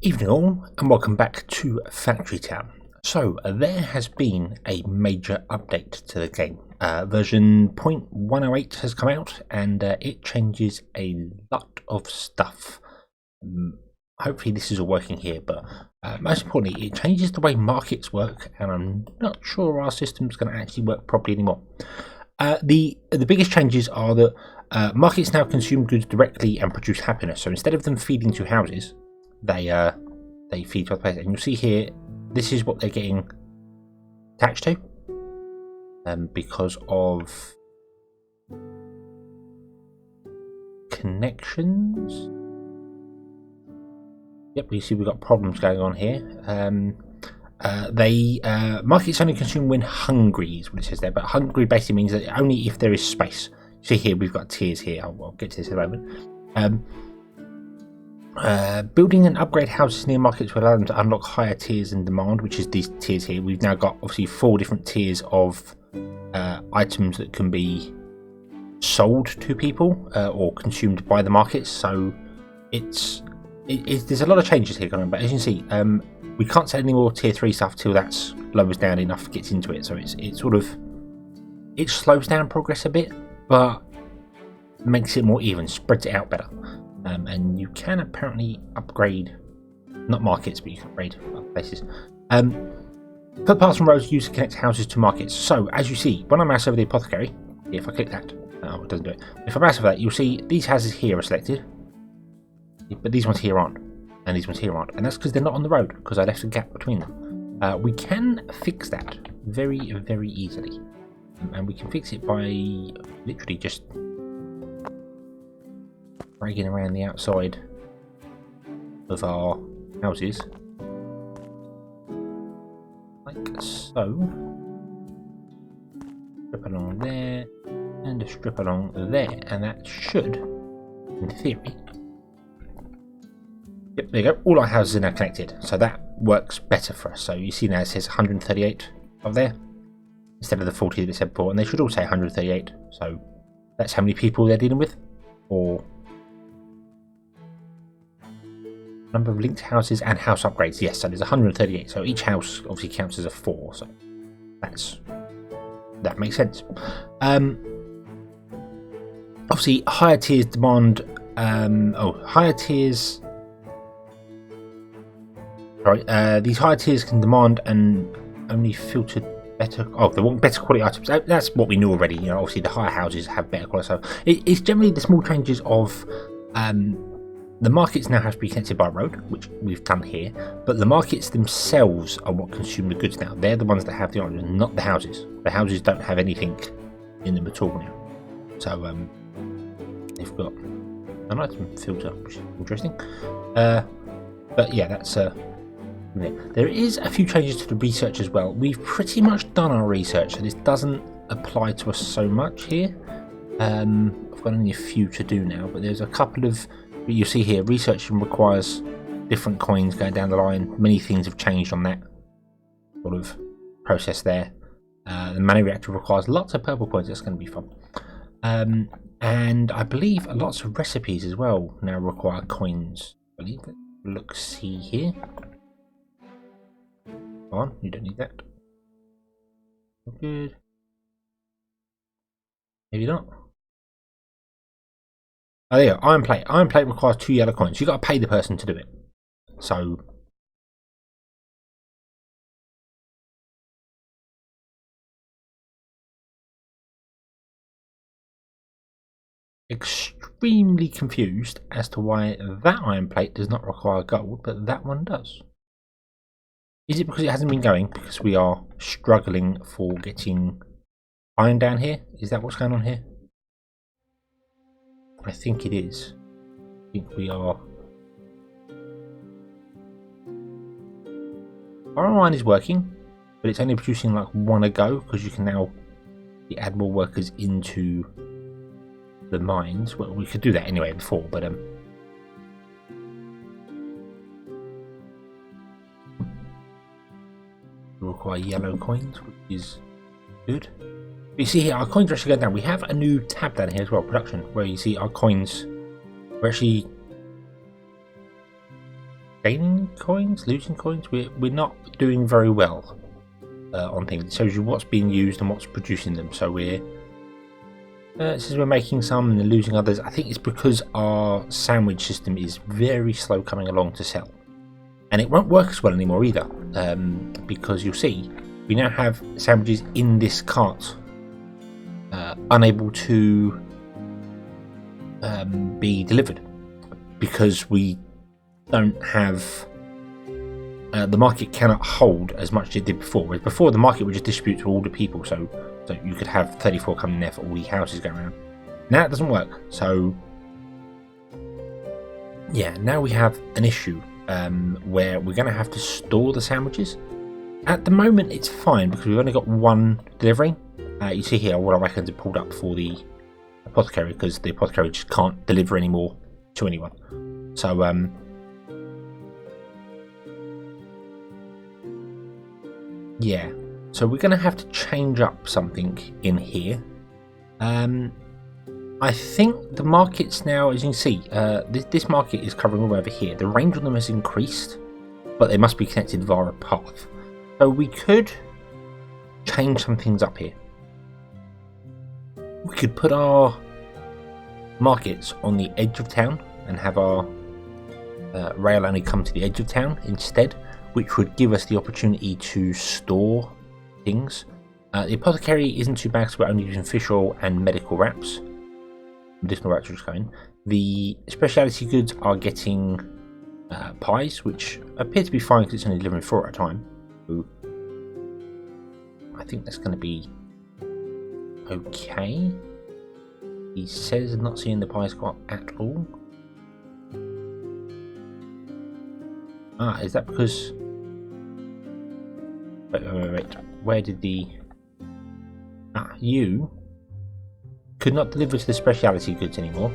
Evening all, and welcome back to Factory Town. So there has been a major update to the game. Version 0.108 has come out, and it changes a lot of stuff. Hopefully this is all working here, but most importantly, it changes the way markets work, and I'm not sure our system's going to actually work properly anymore. The biggest changes are that markets now consume goods directly and produce happiness. So instead of them feeding to houses, they feed to other places, and you'll see here this is what they're getting attached to, because of connections. Yep, you see we've got problems going on here. Markets only consume when hungry is what it says there, but hungry basically means that only if there is space. See here we've got tiers here. I'll get to this in a moment. Building and upgrade houses near markets will allow them to unlock higher tiers in demand, which is these tiers here. We've now got obviously 4 different tiers of items that can be sold to people or consumed by the markets. So there's a lot of changes here coming, but as you can see, we can't sell any more tier 3 stuff till that's lowers down enough, gets into it. So it slows down progress a bit, but makes it more even, spreads it out better. And you can apparently upgrade, not markets, but you can upgrade other places. Footpaths and roads used to connect houses to markets. So, as you see, when I mouse over the apothecary, if I click that, oh, it doesn't do it. If I mouse over that, you'll see these houses here are selected, but these ones here aren't, and these ones here aren't. And that's because they're not on the road, because I left a gap between them. We can fix that very, very easily. And we can fix it by literally just dragging around the outside of our houses like so. Strip along there and a strip along there, and that should, in theory, yep, there you go, all our houses are now connected, so that works better for us. So you see now it says 138 up there instead of the 40 that it said before, and they should all say 138, so that's how many people they're dealing with, or number of linked houses and house upgrades. Yes, so there's 138, so each house obviously counts as a 4, so that makes sense. Obviously higher tiers demand higher tiers, sorry, these higher tiers can demand and only filter better, they want better quality items. That's what we knew already, you know. Obviously the higher houses have better quality, so it's generally the small changes of the markets now have to be connected by road, which we've done here, but the markets themselves are what consume the goods now. They're the ones that have the origin, not the houses. The houses don't have anything in them at all now. So they've got an item filter, which is interesting. But yeah, that's yeah. There is a few changes to the research as well. We've pretty much done our research, so this doesn't apply to us so much here. I've got only a few to do now, but there's a couple of. You see here, researching requires different coins going down the line. Many things have changed on that sort of process there. The money reactor requires lots of purple coins. That's going to be fun. And I believe lots of recipes as well now require coins. I believe. Look, see here. Come on, you don't need that. Good. Maybe not. Oh, there you go. Iron plate. Iron plate requires 2 yellow coins. You've got to pay the person to do it. So extremely confused as to why that iron plate does not require gold, but that one does. Is it because it hasn't been going? Because we are struggling for getting iron down here? Is that what's going on here? I think it is. I think we are. Our mine is working, but it's only producing like 1 a go because you can now add more workers into the mines. Well, we could do that anyway before, but we require yellow coins, which is good. But you see here, our coins are actually going down. We have a new tab down here as well, production, where you see our coins are actually gaining coins, losing coins. We're not doing very well on things. It shows you what's being used and what's producing them. So it says we're making some and losing others. I think it's because our sandwich system is very slow coming along to sell, and it won't work as well anymore either. Because you'll see we now have sandwiches in this cart unable to be delivered because we don't have the market cannot hold as much as it did before. Whereas before the market would just distribute to all the people, so you could have 34 coming there for all the houses going around. Now it doesn't work. So yeah, now we have an issue where we're going to have to store the sandwiches. At the moment it's fine because we've only got one delivering. You see here what I reckon is pulled up for the apothecary because the apothecary just can't deliver anymore to anyone. So yeah, so we're going to have to change up something in here. I think the markets now, as you can see, this market is covering all over here. The range on them has increased, but they must be connected via a path. So we could change some things up here. We could put our markets on the edge of town and have our rail only come to the edge of town instead, which would give us the opportunity to store things. The apothecary isn't too bad because we're only using fish oil and medical wraps. Medicinal wraps are just going. The specialty goods are getting pies, which appear to be fine because it's only delivering 4 at a time. So I think that's going to be okay. He says not seeing the pies go up at all. Ah, is that because... Wait. Where did the... Ah, you could not deliver to the specialty goods anymore.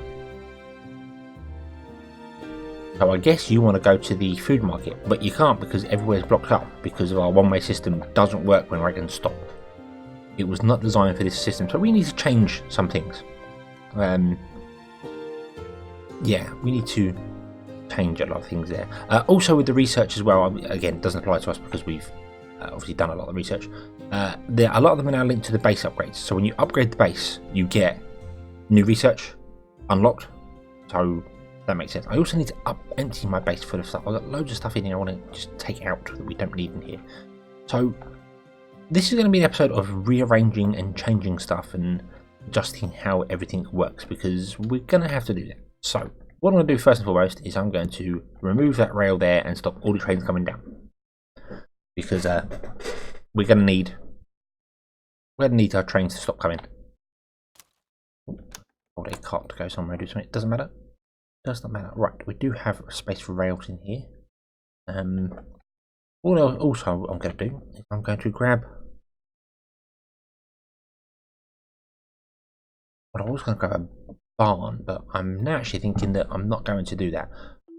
So I guess you want to go to the food market, but you can't because everywhere's blocked up because of our one-way system doesn't work when wagons stop. It was not designed for this system, so we need to change some things. Yeah, we need to change a lot of things there. Also with the research as well, again, it doesn't apply to us because we've obviously done a lot of research. A lot of them are now linked to the base upgrades. So when you upgrade the base, you get new research unlocked. So that makes sense. I also need to empty my base full of stuff. I've got loads of stuff in here I want to just take out that we don't need in here. So this is going to be an episode of rearranging and changing stuff and adjusting how everything works because we're going to have to do that. So what I'm going to do first and foremost is I'm going to remove that rail there and stop all the trains coming down. Because we're going to need our trains to stop coming. Or a cart to go somewhere, do something. It doesn't matter. Does not matter. Right, we do have space for rails in here. Also, I'm going to do is I'm going to grab. Well, I was going to grab a barn, but I'm now actually thinking that I'm not going to do that.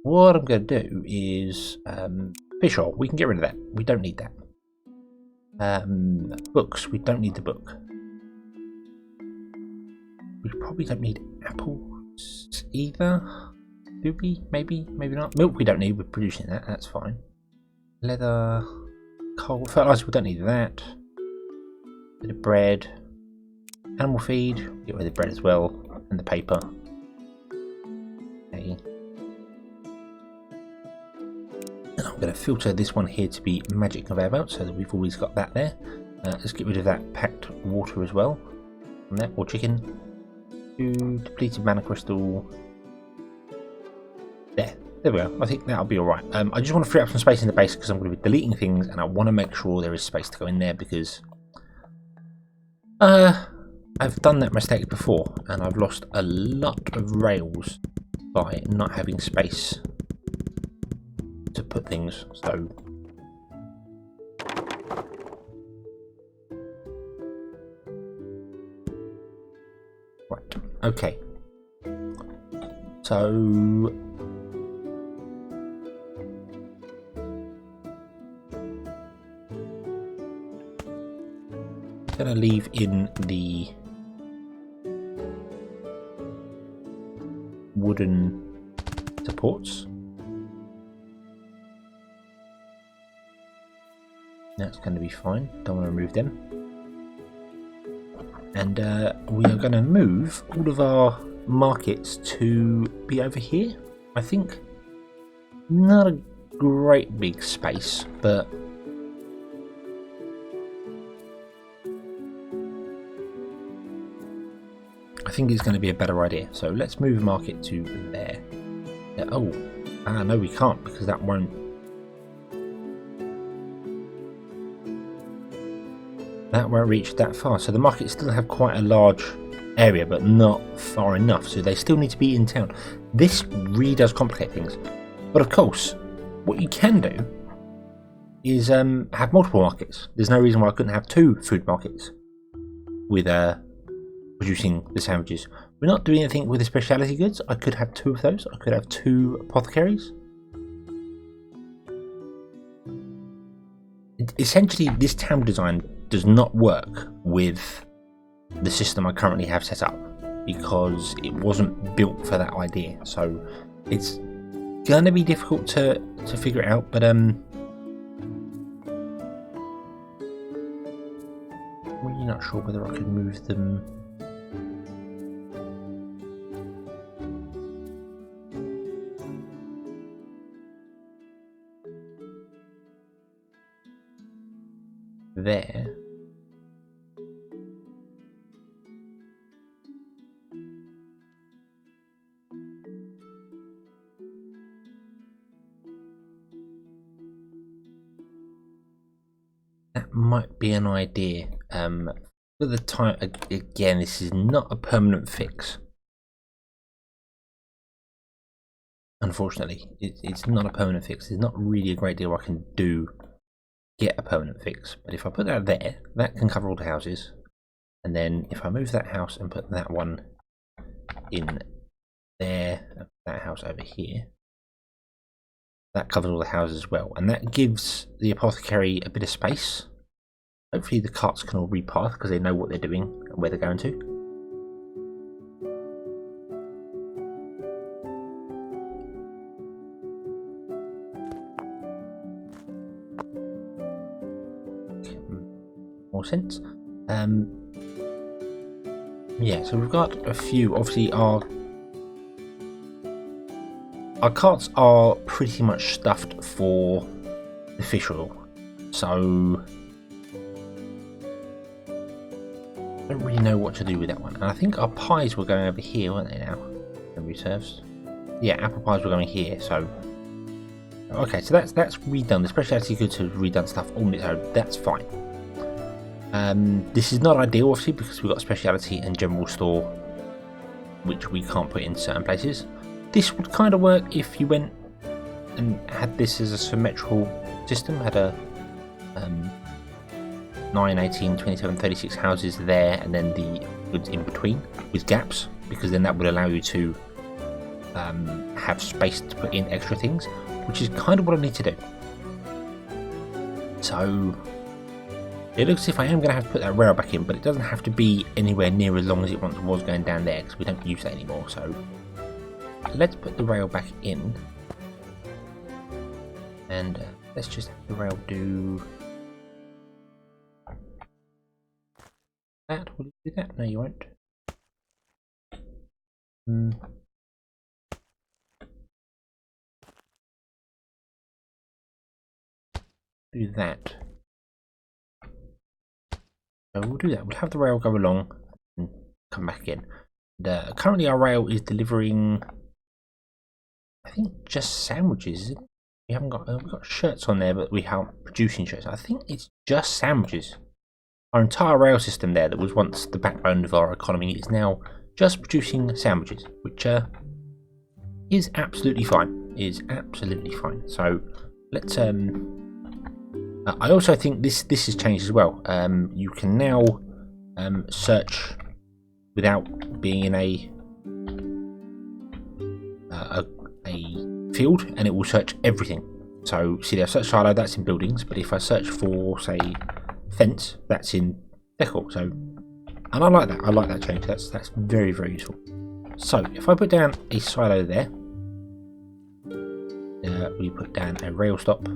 What I'm going to do is fish oil. We can get rid of that. We don't need that. Books. We don't need the book. We probably don't need apples either. Do we? Maybe. Maybe not. Milk we don't need. We're producing that. That's fine. Leather. Coal. Fertilizer. We don't need that. Bit of bread. Animal feed. Get rid of the bread as well. And the paper. Okay. And I'm going to filter this one here to be magic conveyor belt so that we've always got that there. Let's get rid of that packed water as well. From that, or chicken. Depleted mana crystal. There we go. I think that'll be alright. I just want to free up some space in the base because I'm going to be deleting things and I want to make sure there is space to go in there because I've done that mistake before and I've lost a lot of rails by not having space to put things. So right, okay. So going to leave in the wooden supports. That's going to be fine. Don't want to remove them. And we are going to move all of our markets to be over here. I think not a great big space, but I think it's going to be a better idea. So let's move a market to there. Oh, no, we can't, because that won't. That won't reach that far. So the markets still have quite a large area, but not far enough. So they still need to be in town. This really does complicate things. But of course, what you can do is have multiple markets. There's no reason why I couldn't have 2 food markets with producing the sandwiches. We're not doing anything with the specialty goods. I could have 2 of those. I could have 2 apothecaries. Essentially, this town design does not work with the system I currently have set up because it wasn't built for that idea. So it's going to be difficult to figure it out, but really not sure whether I could move them. There. That might be an idea. For the time, again, this is not a permanent fix. Unfortunately, it's not a permanent fix. There's not really a great deal I can do get a permanent fix, but if I put that there, that can cover all the houses. And then if I move that house and put that one in there, that house over here, that covers all the houses as well, and that gives the apothecary a bit of space. Hopefully the carts can all repath because they know what they're doing and where they're going to. More sense. Yeah, so we've got a few. Obviously our carts are pretty much stuffed for the fish oil, so I don't really know what to do with that one. And I think our pies were going over here, weren't they now? Memory serves. Yeah, apple pies were going here, so okay, so that's redone. The specialty goods have redone stuff on its own. That's fine. This is not ideal, obviously, because we've got specialty and general store, which we can't put in certain places. This would kind of work if you went and had this as a symmetrical system, had a 9, 18, 27, 36 houses there, and then the goods in between with gaps, because then that would allow you to have space to put in extra things, which is kind of what I need to do. So it looks as if I am going to have to put that rail back in, but it doesn't have to be anywhere near as long as it once was going down there, because we don't use that anymore. So let's put the rail back in, and let's just have the rail do that. Will you do that? No, you won't. Do that. So we'll do that. We'll have the rail go along and come back in. And, currently our rail is delivering, I think, just sandwiches, isn't it? We haven't got, we've got shirts on there, but we aren't producing shirts. I think it's just sandwiches. Our entire rail system there that was once the backbone of our economy is now just producing sandwiches, which is absolutely fine. So let's I also think this has changed as well. You can now search without being in a field, and it will search everything. So see there, search silo, that's in buildings, but if I search for, say, fence, that's in decor. So, and I like that. I like that change. That's very, very useful. So if I put down a silo there, we put down a rail stop.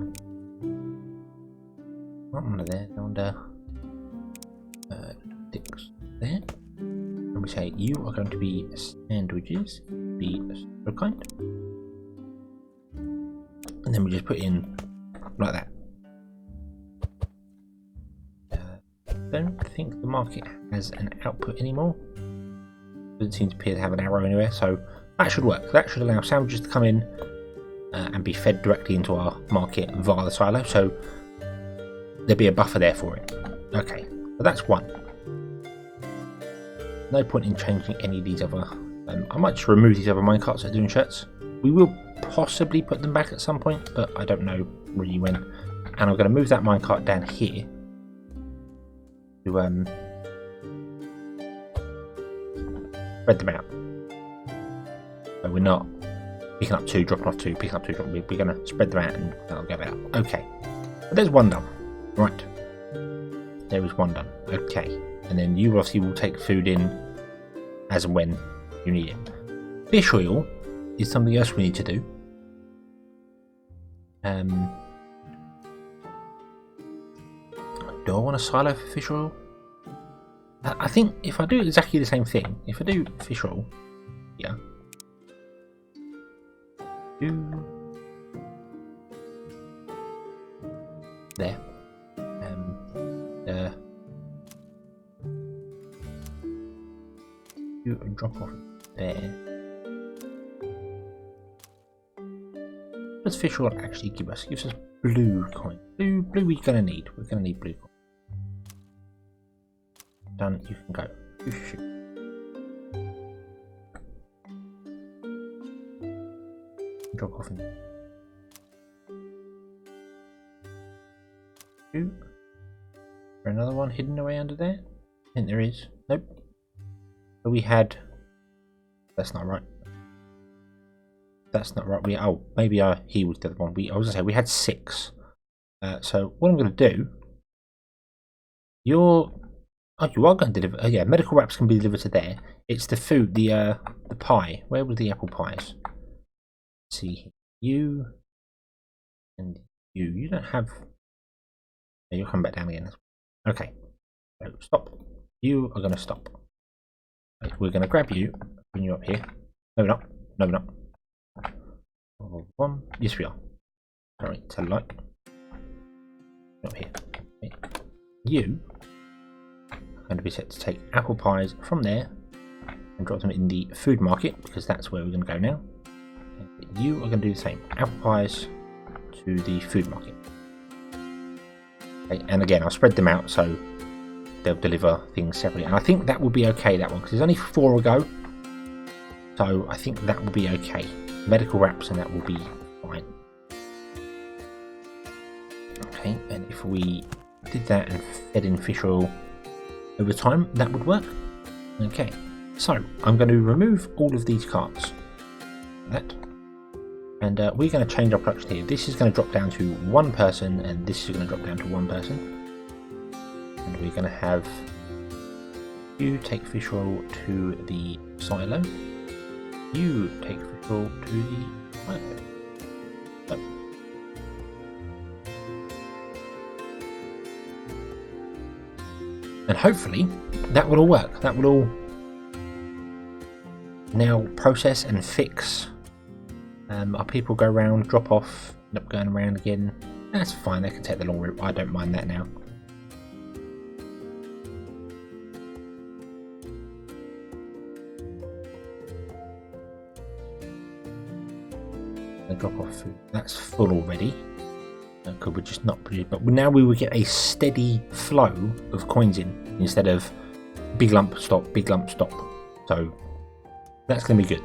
One under there, under sticks there. And we say you are going to be sandwiches, be so kind. And then we just put in like that. Don't think the market has an output anymore. Doesn't seem to appear to have an arrow anywhere, so that should work. That should allow sandwiches to come in and be fed directly into our market via the silo, so there'll be a buffer there for it. Okay, so that's one. No point in changing any of these other. I might just remove these other minecarts that are doing shirts. We will possibly put them back at some point, but I don't know really when. And I'm going to move that minecart down here to spread them out. So we're not picking up two, dropping off two, picking up two, dropping. We're going to spread them out and that'll go out. Okay, but there's one done. Right, there is one done. Okay, and then you obviously will take food in as and when you need it. Fish oil is something else we need to do. Do I want a silo for fish oil? I think if I do exactly the same thing, if I do fish oil, yeah, there, drop off there. What does fish oil actually give us? It gives us blue coin. Blue we're gonna need. We're gonna need blue coin. Done. You can go. Drop off in there. Is there another one hidden away under there? I think there is. Nope. So we had. That's not right. That's not right. Maybe he was the other one. I was gonna say we had 6. So what I'm gonna do. You are going to deliver. Yeah, medical wraps can be delivered to there. It's the food, the pie. Where were the apple pies? Let's see, you and you. You don't have. Yeah, you'll come back down again. Okay. So stop. You are going to stop. Right, we're going to grab you, bring you up here. No, we're not. No, we're not. One. Yes, we are. Sorry, it's a light. Not here. Okay. You are going to be set to take apple pies from there and drop them in the food market because that's where we're going to go now. And you are going to do the same. Apple pies to the food market. Okay, and again, I'll spread them out so they'll deliver things separately. And I think that will be okay, that one, because there's only 4 a go. So I think that will be okay. Medical wraps and that will be fine. Okay, and if we did that and fed in fish oil over time, that would work. Okay, so I'm going to remove all of these carts. That. And we're going to change our production here. This is going to drop down to 1 person, and this is going to drop down to 1 person. And we're going to have you take fish oil to the silo. You take fish oil to the silo. So. And hopefully that will all work. That will all now process and fix. Our people go around, drop off, end up going around again. That's fine, they can take the long route. I don't mind that now. Drop off food. That's full already. Could we just not produce? But now we will get a steady flow of coins in instead of big lump stop, big lump stop. So that's going to be good.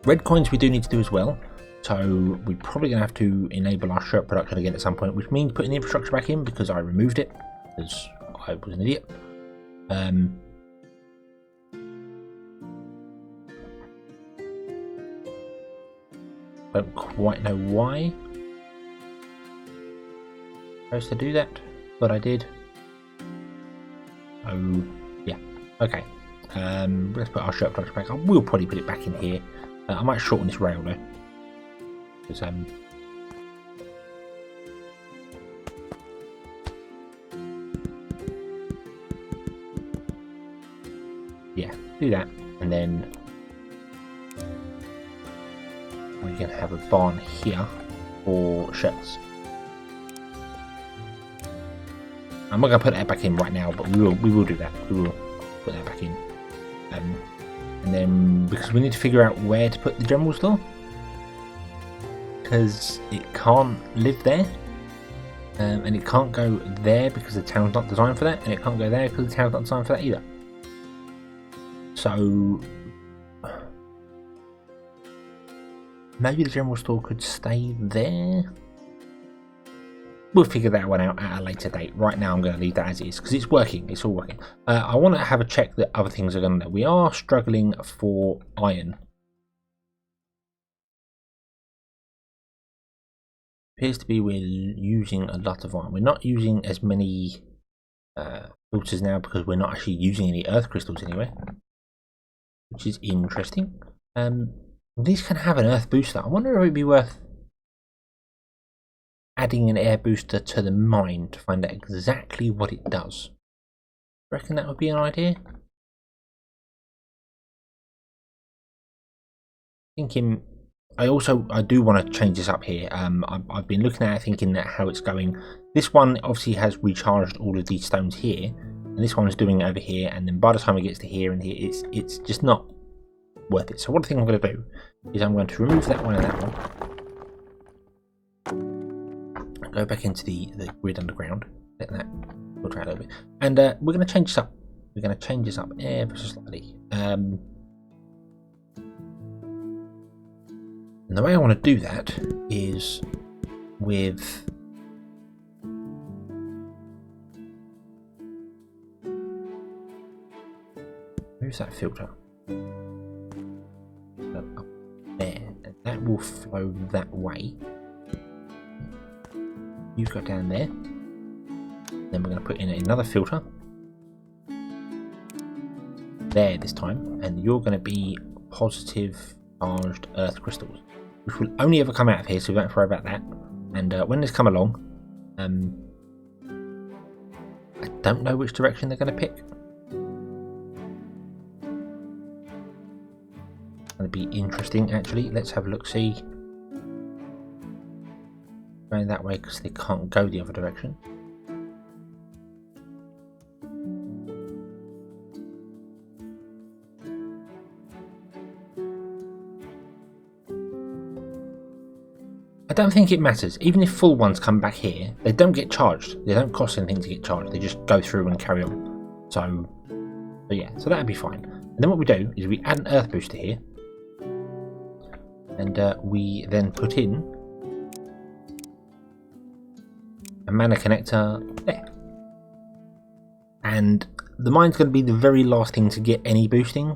Red coins we do need to do as well. So we're probably going to have to enable our shirt production again at some point, which means putting the infrastructure back in because I removed it because I was an idiot. Don't quite know why I was supposed to do that, but I did. Oh, yeah. Okay. Let's put our shirt production back. I will probably put it back in here. I might shorten this rail though, because do that, and then we're going to have a barn here for chutes. I'm not going to put that back in right now, but we will do that. We will put that back in. And then, because we need to figure out where to put the general store, because it can't live there, and it can't go there because the town's not designed for that, and it can't go there because the town's not designed for that either. So maybe the general store could stay there. We'll figure that one out at a later date. Right now I'm going to leave that as it is because it's working. It's all working. I want to have a check that other things are going to. We are struggling for iron. Appears to be we're using a lot of iron. We're not using as many filters now because we're not actually using any earth crystals anyway, which is interesting. These can have an earth booster. I wonder if it'd be worth adding an air booster to the mine to find out exactly what it does. Reckon that would be an idea? Thinking, I do want to change this up here. I've been looking at it, thinking that how it's going. This one obviously has recharged all of these stones here, and this one's doing it over here. And then by the time it gets to here and here, it's just not worth it. So one thing I'm going to do is I'm going to remove that one and that one. Go back into the grid underground, let that filter out a little bit, and we're going to change this up. We're going to change this up ever so slightly. And the way I want to do that is with where's that filter? Up there, and that will flow that way. You go down there, then we're going to put in another filter there this time, and you're going to be positive charged earth crystals, which will only ever come out of here, so we don't have to worry about that. And when this come along, I don't know which direction they're going to pick. It's going to be interesting actually. Let's have a look, see. Going that way because they can't go the other direction. I don't think it matters. Even if full ones come back here, they don't get charged. They don't cost anything to get charged. They just go through and carry on. So yeah, so that'd be fine. And then what we do is we add an earth booster here, and we then put in a mana connector there, and the mine's going to be the very last thing to get any boosting.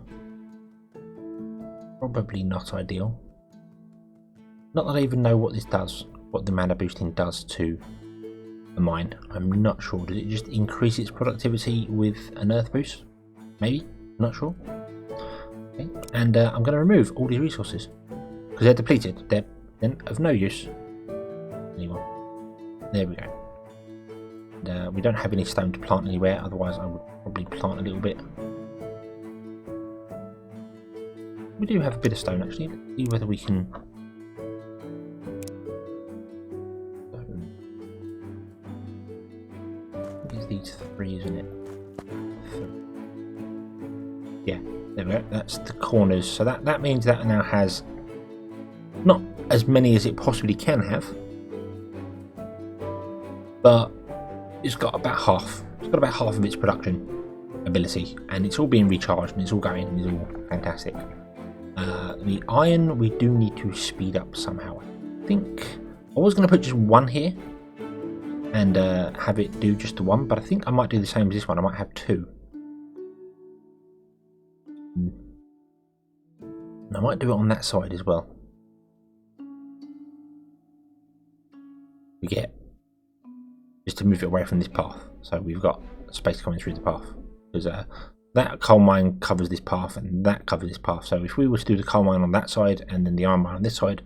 Probably not ideal. Not that I even know what this does, what the mana boosting does to a mine. I'm not sure. Does it just increase its productivity with an earth boost? Maybe, not sure. Okay. And I'm going to remove all these resources because they're depleted. They're of no use anymore. There we go. And, we don't have any stone to plant anywhere, otherwise I would probably plant a little bit. We do have a bit of stone actually. Let's see whether we can. It's these three, isn't it? Yeah, there we go. That's the corners. So that means that now has not as many as it possibly can have, but it's got about half. It's got about half of its production ability, and it's all being recharged, and it's all going, and it's all fantastic. The iron we do need to speed up somehow. I think I was going to put just one here and have it do just the one, but I think I might do the same as this one. I might have two. And I might do it on that side as well. We get just to move it away from this path, so we've got space coming through the path, because that coal mine covers this path and that covers this path. So if we were to do the coal mine on that side and then the iron mine on this side,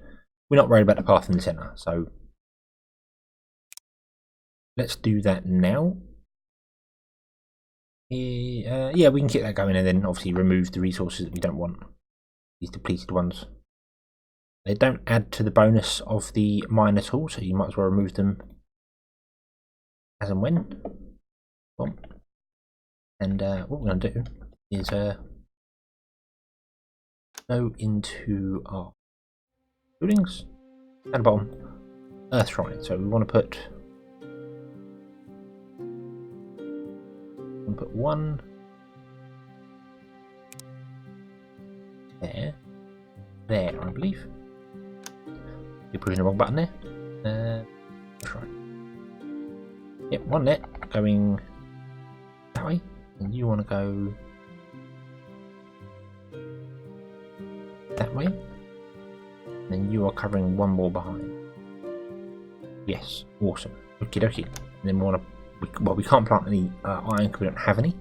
we're not worried about the path in the centre. So let's do that now. Yeah, we can keep that going and then obviously remove the resources that we don't want. These depleted ones. They don't add to the bonus of the mine at all, so you might as well remove them as and when. Boom. And what we're going to do is go into our buildings at the bottom, Earth Shrine. So we want to put one there, I believe. You're pushing the wrong button there. Shrine. Yep, one there going that way, and you want to go that way. And then you are covering one more behind. Yes, awesome. Okie dokie. And then we want to. Well, we can't plant any iron because we don't have any.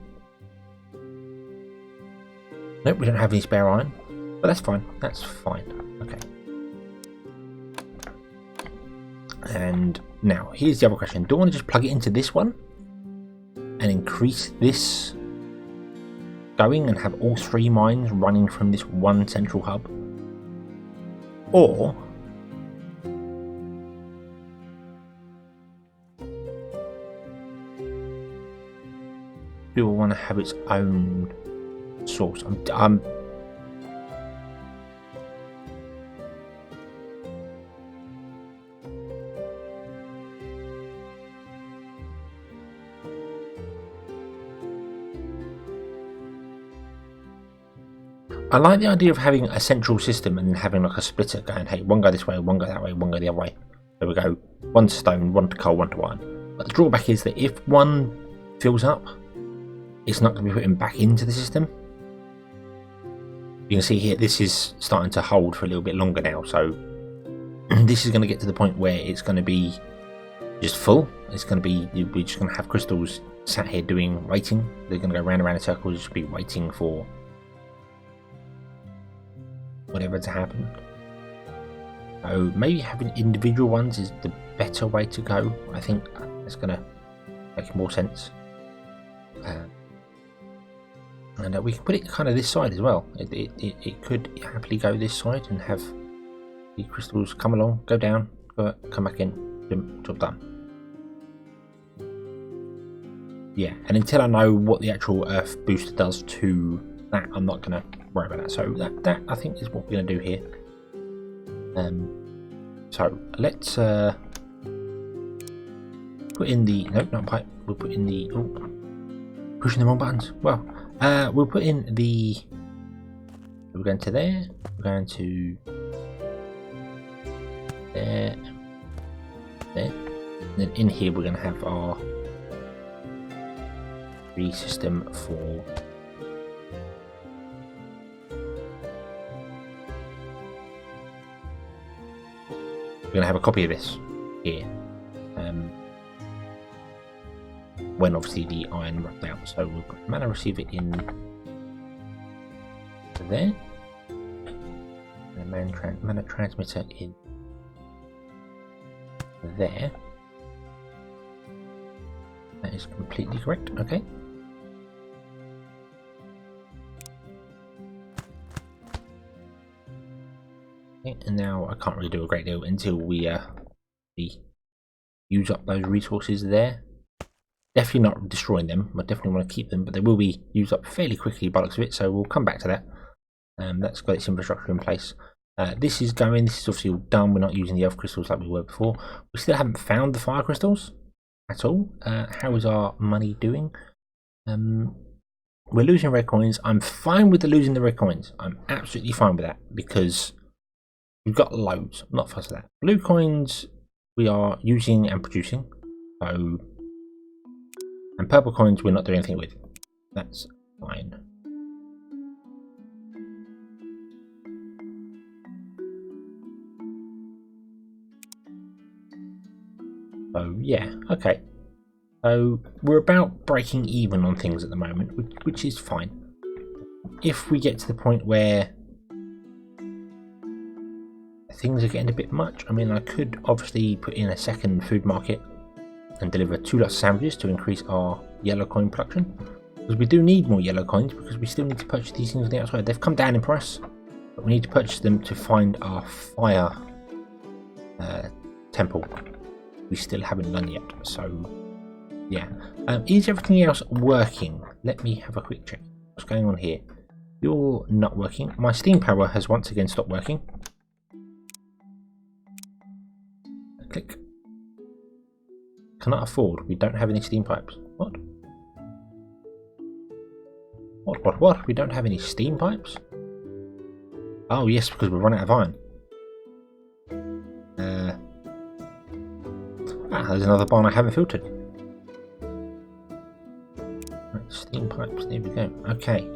Nope, we don't have any spare iron. But that's fine. That's fine. Okay. And now, here's the other question. Do I want to just plug it into this one? And increase this going and have all 3 mines running from this one central hub? Or do I want to have its own source? I like the idea of having a central system and then having like a splitter going, hey, one go this way, one go that way, one go the other way. There we go. One to stone, one to coal, one to iron. But the drawback is that if one fills up, it's not going to be putting back into the system. You can see here, this is starting to hold for a little bit longer now. So this is going to get to the point where it's going to be just full. It's going to be, we're just going to have crystals sat here waiting. They're going to go round and round in circles, just be waiting for whatever to happen. So maybe having individual ones is the better way to go. I think it's going to make more sense. And we can put it kind of this side as well. It could happily go this side and have the crystals come along, go down, come back in, job done. Yeah, and until I know what the actual Earth booster does to that, I'm not going to worry about that. So that I think is what we're going to do here. So let's put in the not pipe. We'll put in the pushing the wrong buttons. Well, we'll put in the. We're going to there. We're going to there. And then in here we're going to have our system for. We're going to have a copy of this here when obviously the iron runs out. So we've got mana receiver in there, and a mana transmitter in there. That is completely correct. Okay. And now I can't really do a great deal until we use up those resources there. Definitely not destroying them. I definitely want to keep them, but they will be used up fairly quickly by the looks of it. So we'll come back to that. That's got its infrastructure in place. This is obviously all done. We're not using the elf crystals like we were before. We still haven't found the fire crystals at all. How is our money doing? We're losing red coins. I'm fine with losing the red coins. I'm absolutely fine with that because we've got loads. I'm not fussed with that. Blue coins we are using and producing. So, and purple coins we're not doing anything with. That's fine. So yeah, okay. So we're about breaking even on things at the moment, which is fine. If we get to the point where things are getting a bit much, I mean, I could obviously put in a second food market and deliver 2 lots of sandwiches to increase our yellow coin production. Because we do need more yellow coins, because we still need to purchase these things on the outside. They've come down in price, but we need to purchase them to find our fire temple. We still haven't done yet, so yeah. Is everything else working? Let me have a quick check. What's going on here? You're not working. My steam power has once again stopped working. Click. Cannot afford. We don't have any steam pipes. What? What? We don't have any steam pipes? Oh yes, because we've run out of iron. There's another barn I haven't filtered. Right, steam pipes, there we go. Okay.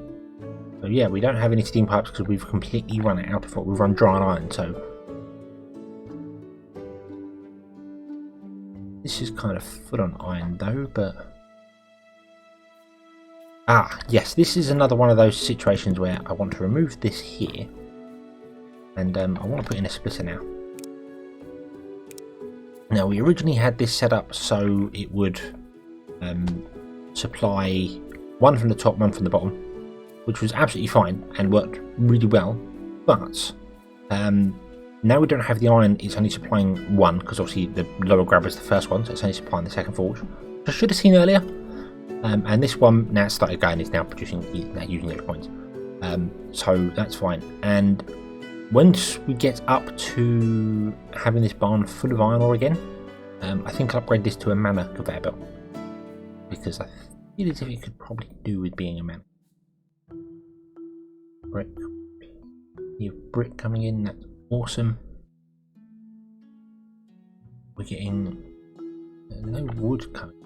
So yeah, we don't have any steam pipes because we've completely run out of what we've run dry on iron, so this is kind of full on iron though, but yes, this is another one of those situations where I want to remove this here, and I want to put in a splitter now. Now, we originally had this set up so it would supply one from the top, one from the bottom, which was absolutely fine and worked really well. But now we don't have the iron, it's only supplying one, because obviously the lower grabber is the first one, so it's only supplying the second forge, which I should have seen earlier. And this one, now it's started going, is now producing, using yellow coins. So that's fine. And once we get up to having this barn full of iron ore again, I think I'll upgrade this to a mana conveyor belt, because I feel as if it could probably do with being a mana. Brick. You have brick coming in, that's awesome. We're getting no wood coming in.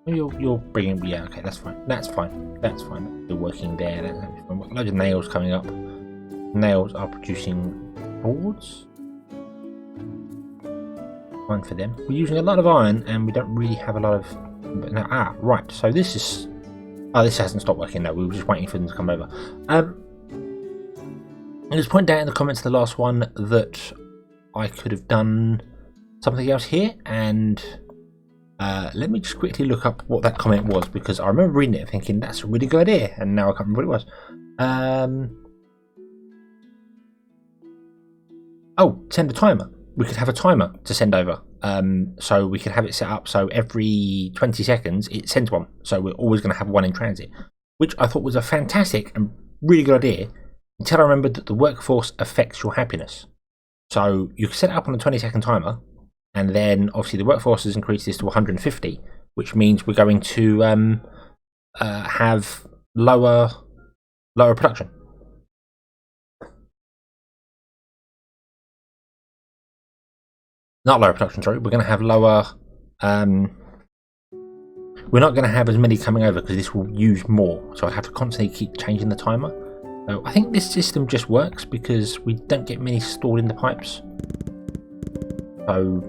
You're bringing, yeah, okay, that's fine. That's fine. You're working there. That's fine. Loads of nails coming up. Nails are producing boards. Fine for them. We're using a lot of iron, and we don't really have a lot of. But now, right. So this is. Oh, this hasn't stopped working. No, we were just waiting for them to come over. Let's point out in the comments the last one that I could have done something else here, and. Let me just quickly look up what that comment was, because I remember reading it and thinking that's a really good idea, and now I can't remember what it was. Oh, send a timer. We could have a timer to send over. So we could have it set up so every 20 seconds it sends one. So we're always going to have one in transit, which I thought was a fantastic and really good idea, until I remembered that the workforce affects your happiness. So you can set it up on a 20-second timer, and then obviously the workforce has increased this to 150, which means we're going to have lower production. Not lower production, sorry. We're going to have lower. We're not going to have as many coming over because this will use more. So I have to constantly keep changing the timer. So I think this system just works because we don't get many stored in the pipes. So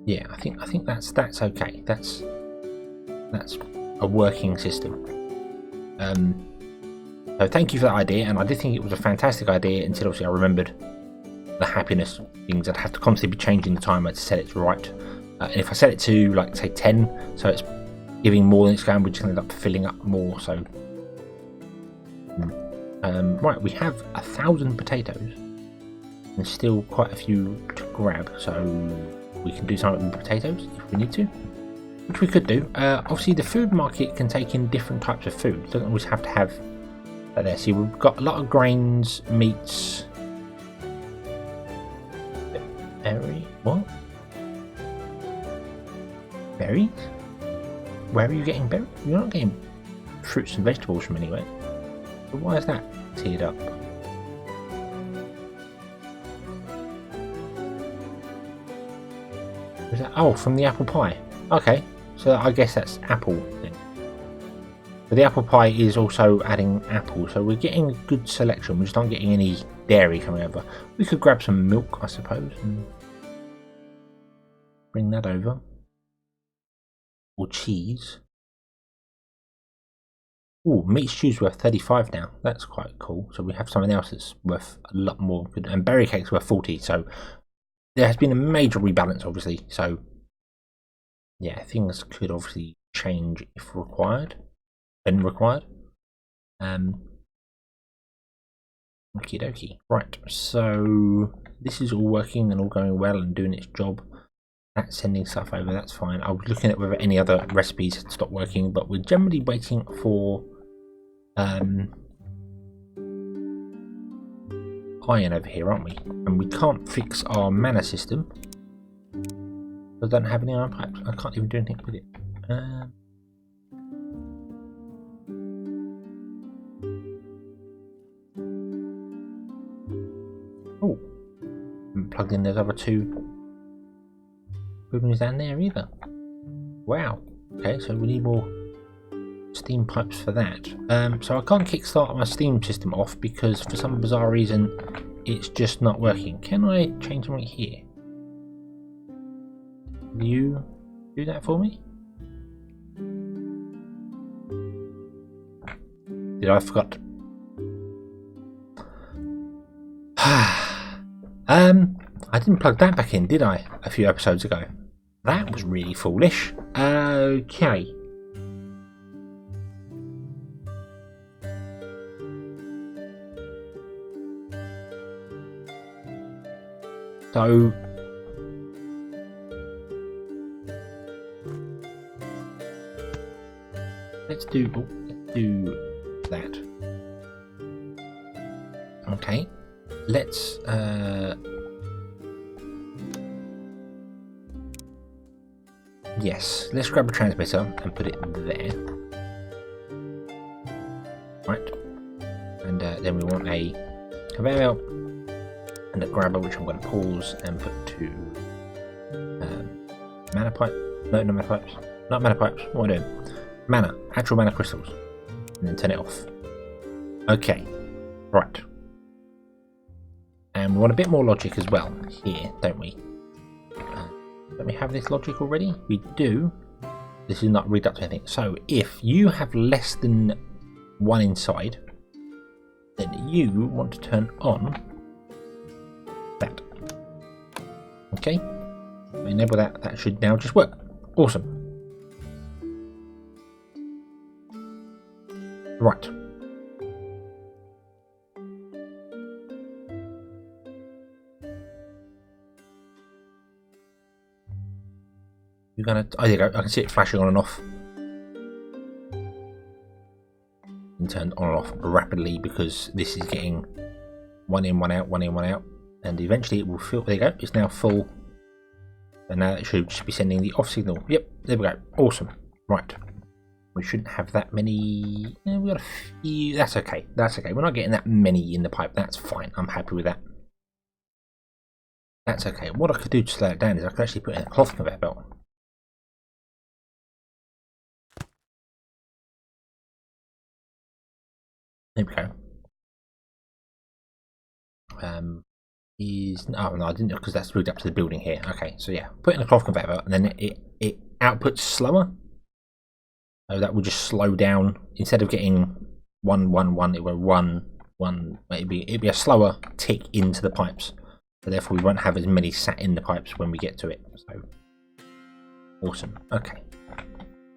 yeah, I think that's okay. That's a working system. So thank you for that idea, and I did think it was a fantastic idea until obviously I remembered the happiness things. I'd have to constantly be changing the timer to set it right. And if I set it to, like, say 10, so it's giving more than it's going, we're just going to end up filling up more. So right, we have 1,000 potatoes and still quite a few to grab, so we can do something with potatoes if we need to, which we could do. Obviously the food market can take in different types of food. It doesn't always have to have that there. See, we've got a lot of grains, meats. What? Berries? Where are you getting berries? You're not getting fruits and vegetables from anywhere. But why is that teared up? Is that, oh, from the apple pie. Okay, so I guess that's apple then. But the apple pie is also adding apple, so we're getting a good selection. We're just not getting any dairy coming over. We could grab some milk, I suppose, and bring that over. Or cheese. Oh, meat stew's worth 35 now. That's quite cool. So we have something else that's worth a lot more. And berry cake's worth 40. So there has been a major rebalance, obviously. So yeah, things could obviously change if required, when required. Okie dokie. Right, so this is all working and all going well and doing its job. That's sending stuff over, that's fine. I was looking at whether any other recipes had stopped working, but we're generally waiting for iron over here, aren't we? And we can't fix our mana system. I don't have any iron pipes. I can't even do anything with it. Oh, haven't plugged in those other two buildings down there either. Wow. Okay, so we need more steam pipes for that. So I can't kickstart my steam system off because for some bizarre reason it's just not working. Can I change something here? Will you do that for me? Did I forgot? I didn't plug that back in, did I? A few episodes ago. That was really foolish. Okay. So let's do that. Okay. Let's yes, let's grab a transmitter and put it there. Right. And then we want a conveyor belt and a grabber, which I'm going to pause and put to mana pipe. No, not mana pipes. Not mana pipes. What am I doing? Mana. Actual mana crystals. And then turn it off. Okay. Right. And we want a bit more logic as well here, don't we? Don't we have this logic already? We do. This is not read up to anything. So if you have less than one inside, then you want to turn on that. Okay. Enable that. That should now just work. Awesome. Right. You're gonna. Oh, there you go. I can see it flashing on and off. And turned on and off rapidly because this is getting one in, one out, one in, one out, and eventually it will fill. There you go. It's now full, and now it should just be sending the off signal. Yep. There we go. Awesome. Right. We shouldn't have that many. Yeah, we got a few. That's okay. That's okay. We're not getting that many in the pipe. That's fine. I'm happy with that. That's okay. What I could do to slow it down is I could actually put in a cloth conveyor belt. There we go. Oh no, I didn't, because that's rigged up to the building here. Okay, so yeah, put in a cloth conveyor belt, and then it outputs slower. So that will just slow down. Instead of getting 1 1 1, it will 1 1. It'd be a slower tick into the pipes. So therefore, we won't have as many sat in the pipes when we get to it. So awesome. Okay,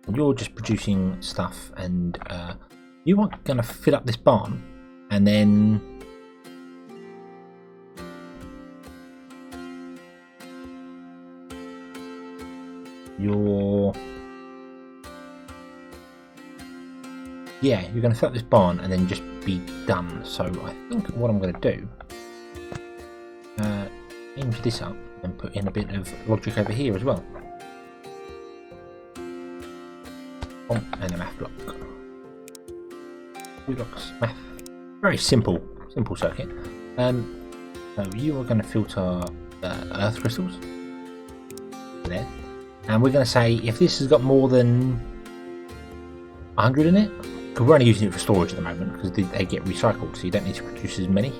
and you're just producing stuff, and you are going to fill up this barn, and then you're going to fill up this barn and then just be done. So I think what I'm going to do, change this up and put in a bit of logic over here as well. Oh, and a math block. 2 blocks math. Very simple circuit. So you are going to filter earth crystals there, and we're going to say if this has got more than 100 in it, because we're only using it for storage at the moment because they get recycled, so you don't need to produce as many.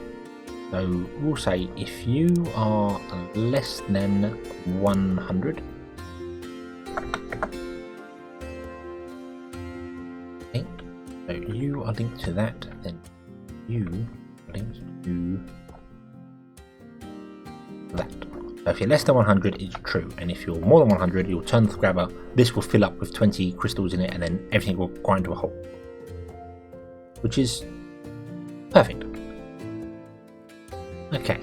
So we'll say if you are less than 100, okay, so you are linked to that, then you are linked to that. So if you're less than 100, it's true, and if you're more than 100, you'll turn the grabber. This will fill up with 20 crystals in it, and then everything will grind to a halt, which is perfect. Okay.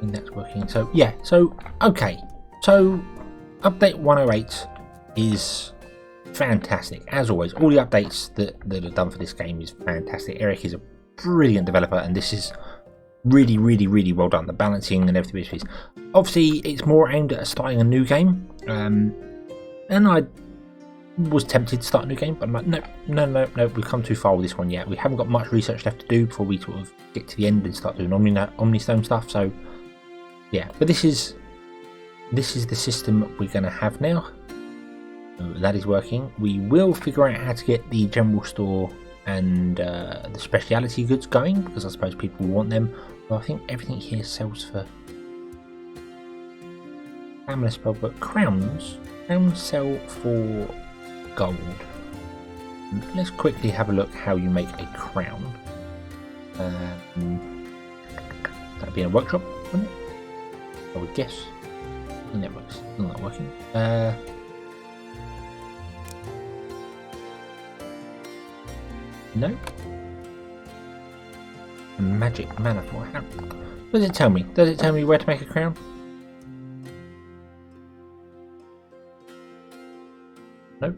And that's working. So yeah. So okay. So update 108 is fantastic as always. All the updates that are done for this game is fantastic. Eric is a brilliant developer, and this is really well done. The balancing and everything. Obviously, it's more aimed at starting a new game, and I was tempted to start a new game, but I'm like, no, we've come too far with this one yet. We haven't got much research left to do before we sort of get to the end and start doing Omnistone stuff. So yeah, but this is the system we're going to have now. That is working. We will figure out how to get the general store and the speciality goods going, because I suppose people want them. Well, I think everything here sells for famous spell, but crowns sell for gold. Let's quickly have a look how you make a crown. That'd be in a workshop, wouldn't it? I would guess. I think that works. Still not working. No. A magic mana for how? Does it tell me? Does it tell me where to make a crown? Nope.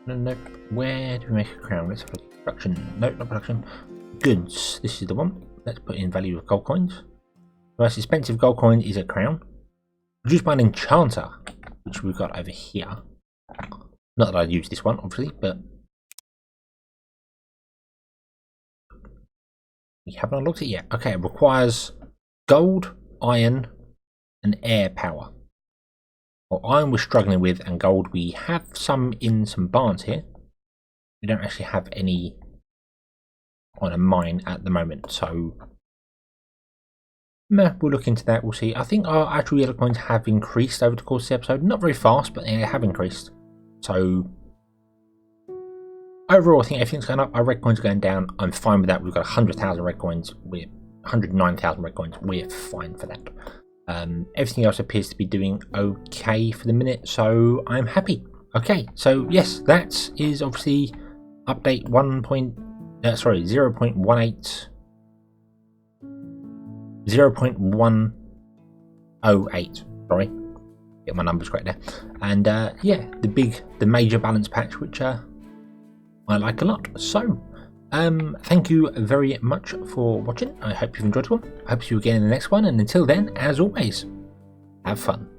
No. Where do we make a crown? Let's have a look. Production. Nope, not production. Goods. This is the one. Let's put in value of gold coins. The most expensive gold coin is a crown. Produced by an enchanter, which we've got over here. Not that I'd use this one, obviously, but we haven't unlocked it yet. Okay, it requires gold, iron, and air power. Well, iron we're struggling with, and gold we have some in some barns here. We don't actually have any on a mine at the moment, so we'll look into that. We'll see. I think our actual yellow coins have increased over the course of the episode. Not very fast, but they have increased. So overall, I think everything's going up. Our red coins are going down. I'm fine with that. We've got 100,000 red coins. We're 109,000 red coins. We're fine for that. Everything else appears to be doing okay for the minute, so I'm happy. Okay, so yes, that is obviously update 0.18. 0.108. Sorry, get my numbers correct there. And yeah, the major balance patch, which I like a lot. So thank you very much for watching. I hope you've enjoyed one. I hope to see you again in the next one, and until then, as always, have fun.